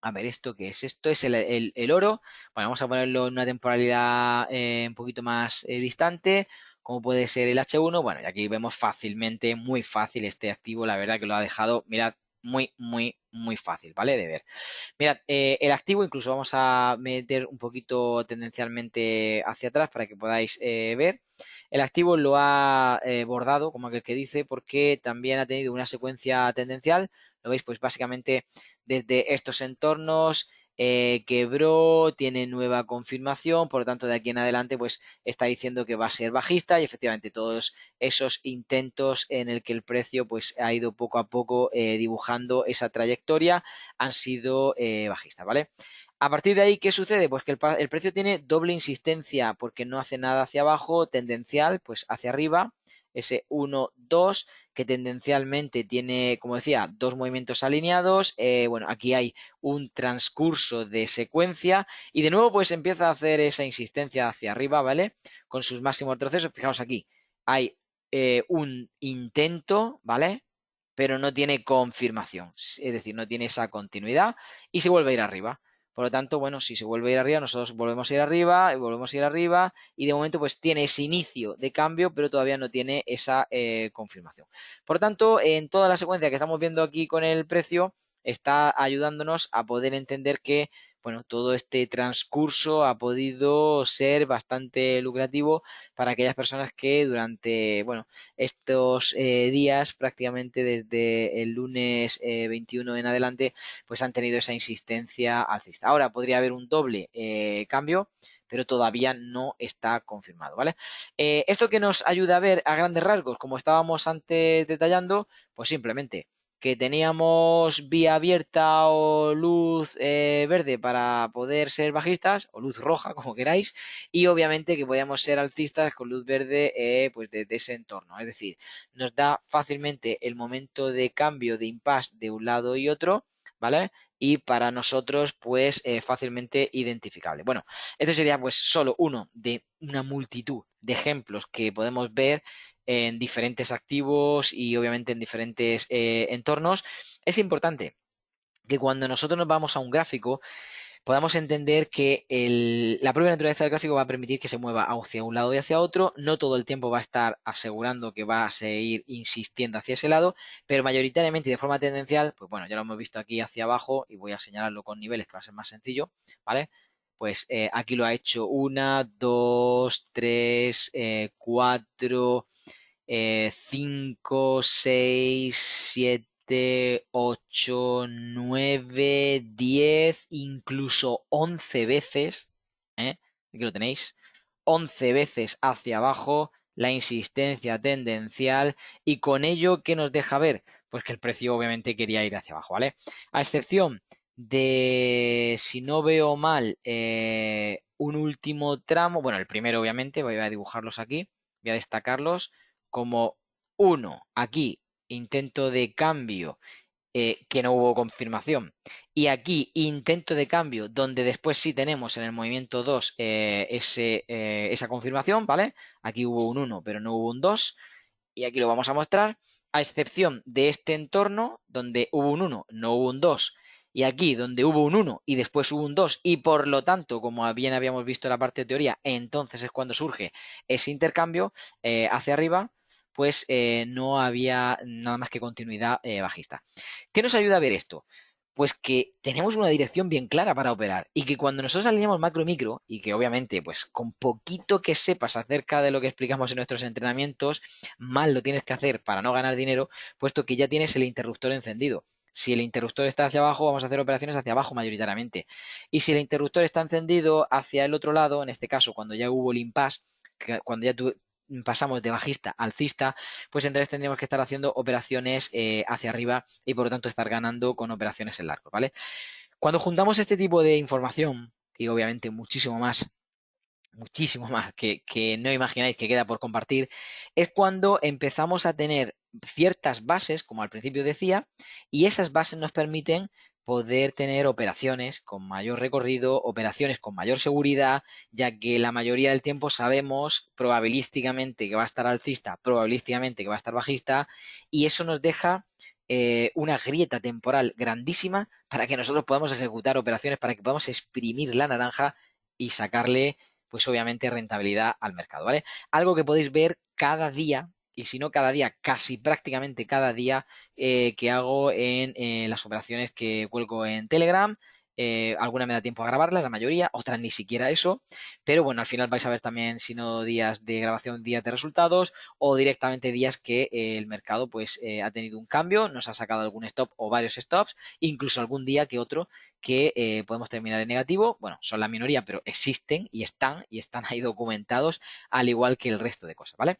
A ver, ¿esto qué es? Esto es el oro. Bueno, vamos a ponerlo en una temporalidad un poquito más distante, como puede ser el H1. Bueno, y aquí vemos fácilmente, muy fácil este activo. La verdad que lo ha dejado, mirad, muy, muy, muy fácil, ¿vale? De ver. Mirad, el activo incluso vamos a meter un poquito tendencialmente hacia atrás para que podáis ver. El activo lo ha bordado, como aquel que dice, porque también ha tenido una secuencia tendencial. Lo veis, pues básicamente desde estos entornos quebró, tiene nueva confirmación, por lo tanto de aquí en adelante pues está diciendo que va a ser bajista y efectivamente todos esos intentos en el que el precio pues ha ido poco a poco dibujando esa trayectoria han sido bajistas, ¿vale? A partir de ahí, ¿qué sucede? Pues que el precio tiene doble insistencia porque no hace nada hacia abajo, tendencial, pues hacia arriba, ese 1, 2, que tendencialmente tiene, como decía, dos movimientos alineados. Bueno, aquí hay un transcurso de secuencia y de nuevo pues empieza a hacer esa insistencia hacia arriba, ¿vale? Con sus máximos retrocesos. Fijaos aquí, hay un intento, ¿vale? Pero no tiene confirmación, es decir, no tiene esa continuidad y se vuelve a ir arriba. Por lo tanto, bueno, si se vuelve a ir arriba, nosotros volvemos a ir arriba y volvemos a ir arriba y de momento pues tiene ese inicio de cambio, pero todavía no tiene esa confirmación. Por lo tanto, en toda la secuencia que estamos viendo aquí con el precio, está ayudándonos a poder entender que, bueno, todo este transcurso ha podido ser bastante lucrativo para aquellas personas que durante, bueno, estos días, prácticamente desde el lunes 21 en adelante, pues han tenido esa insistencia alcista. Ahora podría haber un doble cambio, pero todavía no está confirmado, ¿vale? Esto que nos ayuda a ver a grandes rasgos, como estábamos antes detallando, pues simplemente que teníamos vía abierta o luz verde para poder ser bajistas, o luz roja, como queráis, y obviamente que podíamos ser alcistas con luz verde pues de ese entorno. Es decir, nos da fácilmente el momento de cambio de impasse de un lado y otro, ¿vale? y para nosotros pues fácilmente identificable. Bueno, esto sería pues solo uno de una multitud de ejemplos que podemos ver en diferentes activos y obviamente en diferentes entornos. Es importante que cuando nosotros nos vamos a un gráfico podamos entender que la propia naturaleza del gráfico va a permitir que se mueva hacia un lado y hacia otro. No todo el tiempo va a estar asegurando que va a seguir insistiendo hacia ese lado, pero mayoritariamente y de forma tendencial, pues bueno, ya lo hemos visto aquí hacia abajo y voy a señalarlo con niveles que va a ser más sencillo, ¿vale? Pues aquí lo ha hecho una, dos, tres, cuatro, 5, 6, 7, 8, 9, 10, incluso 11 veces, ¿eh? Aquí lo tenéis, 11 veces hacia abajo, la insistencia tendencial y con ello, ¿qué nos deja ver? Pues que el precio obviamente quería ir hacia abajo, ¿vale? A excepción de, si no veo mal, un último tramo, bueno, el primero obviamente, voy a dibujarlos aquí, voy a destacarlos como uno, aquí intento de cambio que no hubo confirmación. Y aquí intento de cambio donde después sí tenemos en el movimiento 2 esa confirmación, ¿vale? Aquí hubo un uno pero no hubo un 2 y aquí lo vamos a mostrar, a excepción de este entorno donde hubo un uno no hubo un 2 y aquí donde hubo un uno y después hubo un 2 y por lo tanto, como bien habíamos visto en la parte de teoría, entonces es cuando surge ese intercambio hacia arriba, pues no había nada más que continuidad bajista. ¿Qué nos ayuda a ver esto? Pues que tenemos una dirección bien clara para operar y que cuando nosotros alineamos macro y micro y que obviamente pues con poquito que sepas acerca de lo que explicamos en nuestros entrenamientos, mal lo tienes que hacer para no ganar dinero, puesto que ya tienes el interruptor encendido. Si el interruptor está hacia abajo, vamos a hacer operaciones hacia abajo mayoritariamente. Y si el interruptor está encendido hacia el otro lado, en este caso cuando ya hubo el impasse, cuando ya pasamos de bajista a alcista, pues entonces tendríamos que estar haciendo operaciones hacia arriba y por lo tanto estar ganando con operaciones en largo, ¿vale? Cuando juntamos este tipo de información y obviamente muchísimo más que no imagináis que queda por compartir, es cuando empezamos a tener ciertas bases, como al principio decía, y esas bases nos permiten poder tener operaciones con mayor recorrido, operaciones con mayor seguridad, ya que la mayoría del tiempo sabemos probabilísticamente que va a estar alcista, probabilísticamente que va a estar bajista, y eso nos deja una grieta temporal grandísima para que nosotros podamos ejecutar operaciones, para que podamos exprimir la naranja y sacarle pues obviamente rentabilidad al mercado, ¿vale? Algo que podéis ver cada día, y si no cada día, casi prácticamente cada día que hago en las operaciones que cuelgo en Telegram. Alguna me da tiempo a grabarlas, la mayoría, otras ni siquiera eso, pero bueno, al final vais a ver también, si no días de grabación, días de resultados o directamente días que el mercado pues ha tenido un cambio, nos ha sacado algún stop o varios stops, incluso algún día que otro que podemos terminar en negativo. Bueno, son la minoría, pero existen y están ahí documentados, al igual que el resto de cosas, ¿vale?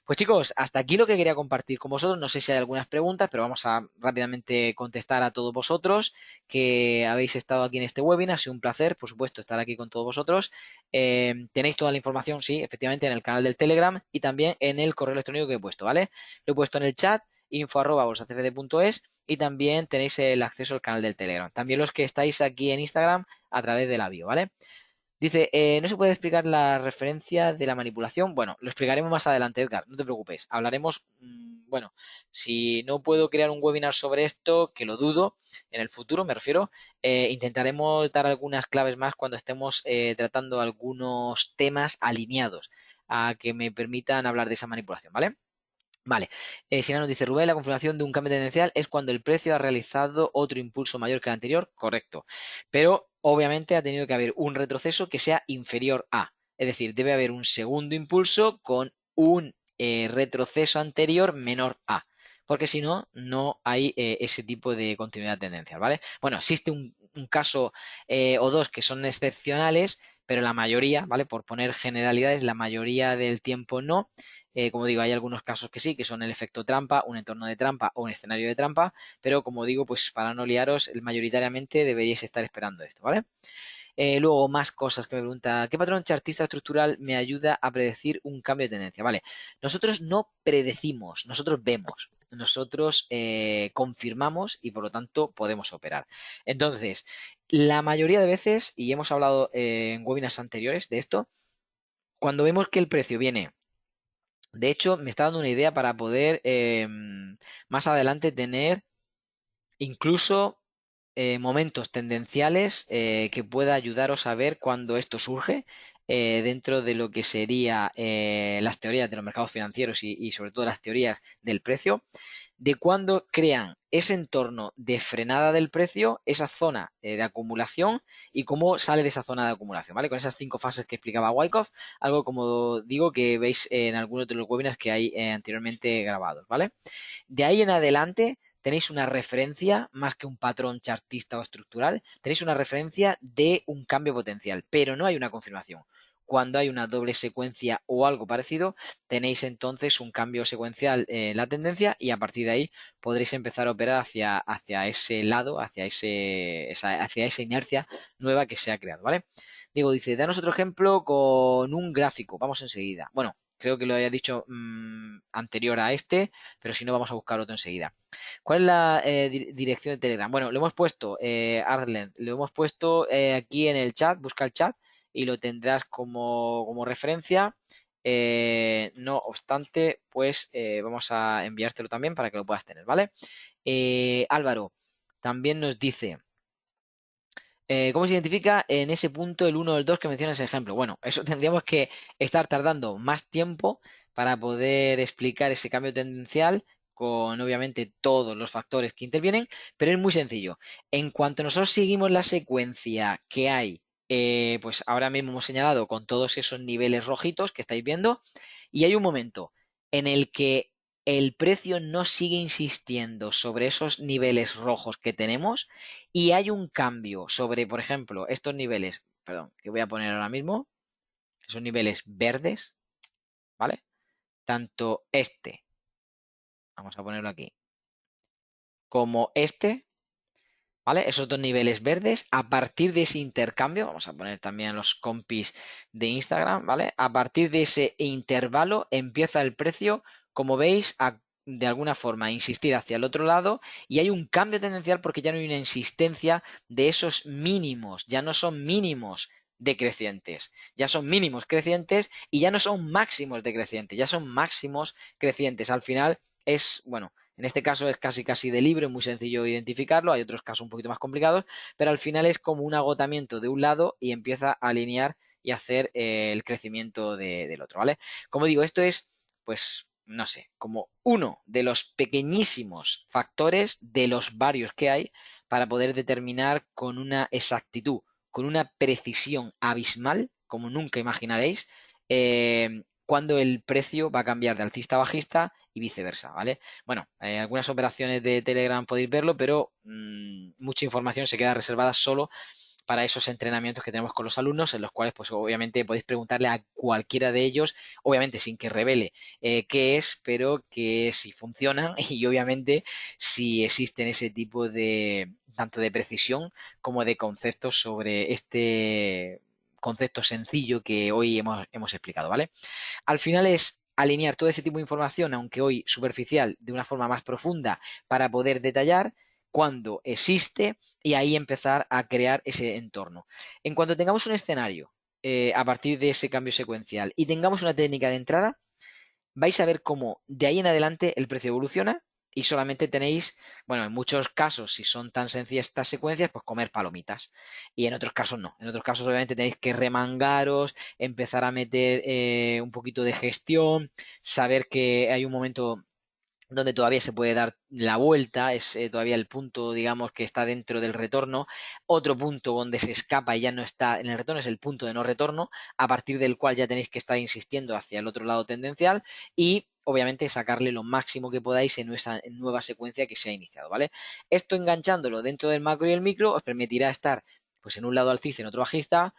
Pues chicos, hasta aquí lo que quería compartir con vosotros. No sé si hay algunas preguntas, pero vamos a rápidamente contestar a todos vosotros que habéis estado aquí en este webinar. Ha sido un placer, por supuesto, estar aquí con todos vosotros. Tenéis toda la información, sí, efectivamente, en el canal del Telegram y también en el correo electrónico que he puesto, ¿vale? Lo he puesto en el chat, info@bolsacfd.es, y también tenéis el acceso al canal del Telegram. También los que estáis aquí en Instagram a través de la bio, ¿vale? Dice, ¿no se puede explicar la referencia de la manipulación? Bueno, lo explicaremos más adelante, Edgar, no te preocupes. Hablaremos, bueno, si no puedo crear un webinar sobre esto, que lo dudo, en el futuro me refiero, intentaremos dar algunas claves más cuando estemos tratando algunos temas alineados a que me permitan hablar de esa manipulación, ¿vale? Vale, Sina nos dice, Rubén, la confirmación de un cambio tendencial es cuando el precio ha realizado otro impulso mayor que el anterior, correcto, pero obviamente ha tenido que haber un retroceso que sea inferior a, es decir, debe haber un segundo impulso con un retroceso anterior menor a, porque si no, no hay ese tipo de continuidad tendencial, ¿vale? Bueno, existe un caso o dos que son excepcionales, pero la mayoría, ¿vale? Por poner generalidades, la mayoría del tiempo no. Como digo, hay algunos casos que sí, que son el efecto trampa, un entorno de trampa o un escenario de trampa, pero como digo, pues para no liaros, mayoritariamente deberíais estar esperando esto, ¿vale? Luego, más cosas que me pregunta, ¿qué patrón chartista estructural me ayuda a predecir un cambio de tendencia? Vale, nosotros no predecimos, nosotros vemos, nosotros confirmamos y por lo tanto podemos operar. Entonces, la mayoría de veces, y hemos hablado en webinars anteriores de esto, cuando vemos que el precio viene, de hecho, me está dando una idea para poder más adelante tener incluso momentos tendenciales que pueda ayudaros a ver cuando esto surge dentro de lo que sería las teorías de los mercados financieros y sobre todo las teorías del precio, de cuando crean ese entorno de frenada del precio, esa zona de acumulación y cómo sale de esa zona de acumulación, ¿vale? Con esas 5 fases que explicaba Wyckoff, algo como digo que veis en algunos de los webinars que hay anteriormente grabados, ¿vale? De ahí en adelante tenéis una referencia, más que un patrón chartista o estructural, tenéis una referencia de un cambio potencial, pero no hay una confirmación. Cuando hay una doble secuencia o algo parecido, tenéis entonces un cambio secuencial en la tendencia y a partir de ahí podréis empezar a operar hacia ese lado, hacia esa inercia nueva que se ha creado, ¿vale? Diego dice, danos otro ejemplo con un gráfico. Vamos enseguida. Bueno, creo que lo había dicho anterior a este, pero si no vamos a buscar otro enseguida. ¿Cuál es la dirección de Telegram? Bueno, lo hemos puesto, Arlen, lo hemos puesto aquí en el chat, busca el chat y lo tendrás como referencia. No obstante, pues vamos a enviártelo también para que lo puedas tener, ¿vale? Álvaro también nos dice, ¿cómo se identifica en ese punto el 1 o el 2 que mencionas en ejemplo? Bueno, eso tendríamos que estar tardando más tiempo para poder explicar ese cambio tendencial con obviamente todos los factores que intervienen, pero es muy sencillo. En cuanto nosotros seguimos la secuencia que hay, pues ahora mismo hemos señalado con todos esos niveles rojitos que estáis viendo, y hay un momento en el que el precio no sigue insistiendo sobre esos niveles rojos que tenemos y hay un cambio sobre, por ejemplo, estos niveles, perdón, que voy a poner ahora mismo, esos niveles verdes, ¿vale? Tanto este, vamos a ponerlo aquí, como este, ¿vale? Esos dos niveles verdes, a partir de ese intercambio, vamos a poner también los compis de Instagram, ¿vale? A partir de ese intervalo empieza el precio, como veis, a de alguna forma insistir hacia el otro lado y hay un cambio tendencial porque ya no hay una insistencia de esos mínimos, ya no son mínimos decrecientes, ya son mínimos crecientes y ya no son máximos decrecientes, ya son máximos crecientes. Al final es, bueno, en este caso es casi de libre, muy sencillo identificarlo, hay otros casos un poquito más complicados, pero al final es como un agotamiento de un lado y empieza a alinear y hacer el crecimiento del otro, ¿vale? Como digo, esto es, pues, no sé, como uno de los pequeñísimos factores de los varios que hay para poder determinar con una exactitud, con una precisión abismal, como nunca imaginaréis, cuando el precio va a cambiar de alcista a bajista y viceversa, ¿vale? Bueno, algunas operaciones de Telegram podéis verlo, pero mucha información se queda reservada solo para esos entrenamientos que tenemos con los alumnos, en los cuales, pues obviamente podéis preguntarle a cualquiera de ellos, obviamente sin que revele qué es, pero que si funcionan y obviamente si existen ese tipo de, tanto de precisión como de conceptos sobre este concepto sencillo que hoy hemos explicado, ¿vale? Al final es alinear todo ese tipo de información, aunque hoy superficial, de una forma más profunda para poder detallar cuando existe y ahí empezar a crear ese entorno. En cuanto tengamos un escenario a partir de ese cambio secuencial y tengamos una técnica de entrada, vais a ver cómo de ahí en adelante el precio evoluciona y solamente tenéis, bueno, en muchos casos, si son tan sencillas estas secuencias, pues comer palomitas. Y en otros casos no. En otros casos, obviamente, tenéis que remangaros, empezar a meter un poquito de gestión, saber que hay un momento donde todavía se puede dar la vuelta, es todavía el punto, digamos, que está dentro del retorno. Otro punto donde se escapa y ya no está en el retorno es el punto de no retorno, a partir del cual ya tenéis que estar insistiendo hacia el otro lado tendencial y obviamente sacarle lo máximo que podáis en esa nueva secuencia que se ha iniciado, ¿vale? Esto enganchándolo dentro del macro y el micro os permitirá estar pues en un lado alcista y en otro bajista,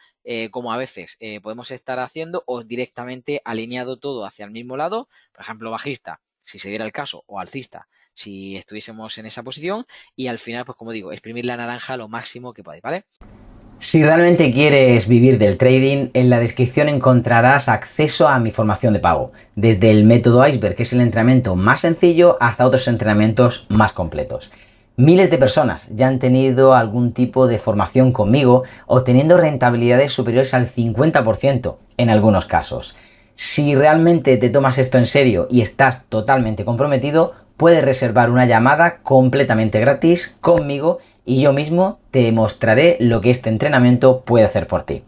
como a veces podemos estar haciendo, o directamente alineado todo hacia el mismo lado, por ejemplo, bajista si se diera el caso, o alcista, si estuviésemos en esa posición, y al final, pues como digo, exprimir la naranja lo máximo que podáis, ¿vale? Si realmente quieres vivir del trading, en la descripción encontrarás acceso a mi formación de pago, desde el método Iceberg, que es el entrenamiento más sencillo, hasta otros entrenamientos más completos. Miles de personas ya han tenido algún tipo de formación conmigo, obteniendo rentabilidades superiores al 50% en algunos casos. Si realmente te tomas esto en serio y estás totalmente comprometido, puedes reservar una llamada completamente gratis conmigo y yo mismo te mostraré lo que este entrenamiento puede hacer por ti.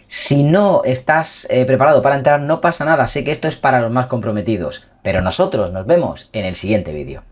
Si no estás preparado para entrar, no pasa nada, sé que esto es para los más comprometidos, pero nosotros nos vemos en el siguiente vídeo.